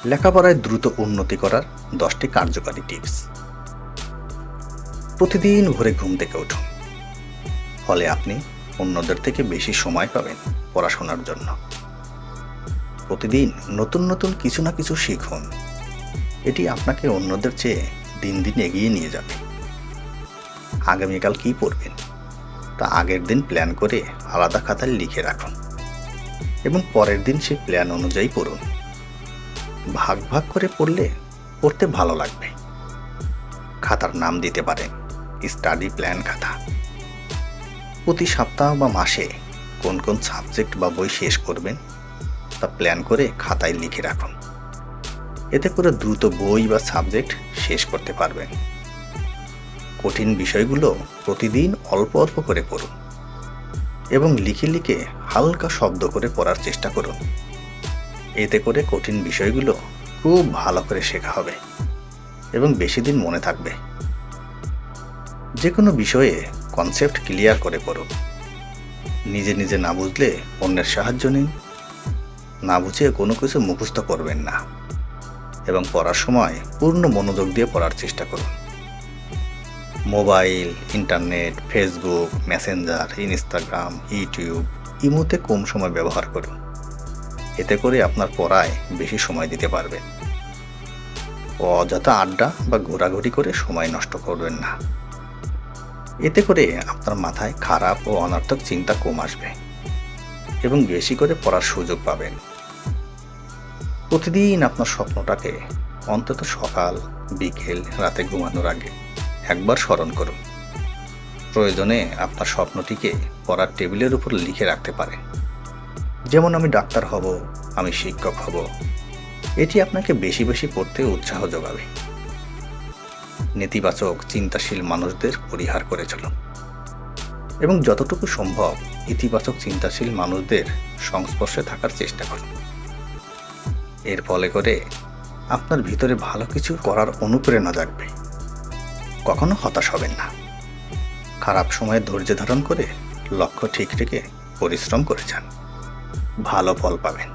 লেখাপড়ায় দ্রুত উন্নতি করার 10টি কার্যকারী টিপস। প্রতিদিন ভোরে ঘুম থেকে উঠুন, ফলে আপনি অন্যদের থেকে বেশি সময় পাবেন পড়াশোনার জন্য। প্রতিদিন নতুন নতুন কিছু না কিছু শিখুন, এটি আপনাকে অন্যদের চেয়ে দিন দিন এগিয়ে নিয়ে যাবে। আগামীকাল কি পড়বেন তা আগের দিন প্ল্যান করে আলাদা খাতায় লিখে রাখুন এবং পরের দিন সেই প্ল্যান অনুযায়ী পড়ুন। ভাগ ভাগ করে পড়তে ভালো লাগবে। খাতার নাম দিতে পারেন স্টাডি প্ল্যান খাতা। প্রতি সপ্তাহ বা মাসে কোন কোন সাবজেক্ট বা বই শেষ করবেন তা প্ল্যান করে খাতায় লিখে রাখুন। এতে করে দ্রুত বই বা সাবজেক্ট শেষ করতে পারবেন। কঠিন বিষয়গুলো প্রতিদিন অল্প অল্প করে পড়ুন এবং লিখে লিখে হালকা শব্দ করে পড়ার চেষ্টা করুন। এতে করে কঠিন বিষয়গুলো খুব ভালো করে শেখা হবে এবং বেশি দিন মনে থাকবে। যে কোনো বিষয়ে কনসেপ্ট ক্লিয়ার করে পড়ুন। নিজে নিজে না বুঝলে অন্যের সাহায্য নিন। না বুঝে কোনো কিছু মুখস্থ করবেন না এবং পড়ার সময় পূর্ণ মনোযোগ দিয়ে পড়ার চেষ্টা করুন। Mobile, internet, Facebook, Messenger, Instagram, YouTube, ইমোতে কম সময় ব্যবহার করুন। এতে করে আপনার পড়ায় বেশি সময় দিতে পারবেন। অযথা আড্ডা বা ঘোরাঘুরি করে সময় নষ্ট করবেন না। এতে করে আপনার মাথায় খারাপ ও অনর্থক চিন্তা কম আসবে এবং বেশি করে পড়ার সুযোগ পাবেন। প্রতিদিন আপনার স্বপ্নটাকে অন্তত সকাল, বিকেল, রাতে ঘুমানোর আগে একবার স্মরণ করুন। প্রয়োজনে আপনার স্বপ্নটিকে পড়ার টেবিলের উপর লিখে রাখতে পারেন। যেমন আমি ডাক্তার হব, আমি শিক্ষক হব। এটি আপনাকে বেশি বেশি পড়তে উৎসাহ যোগাবে। নেতিবাচক চিন্তাশীল মানুষদের পরিহার করে চলুন এবং যতটুকু সম্ভব ইতিবাচক চিন্তাশীল মানুষদের সংস্পর্শে থাকার চেষ্টা করুন। এর ফলে করে আপনার ভিতরে ভালো কিছু করার অনুপ্রেরণা জাগবে। কখনো হতাশ হবেন না। খারাপ সময়ে ধৈর্য ধারণ করে লক্ষ্য ঠিক রেখে পরিশ্রম করে যান। ভালো ফল পাবেন।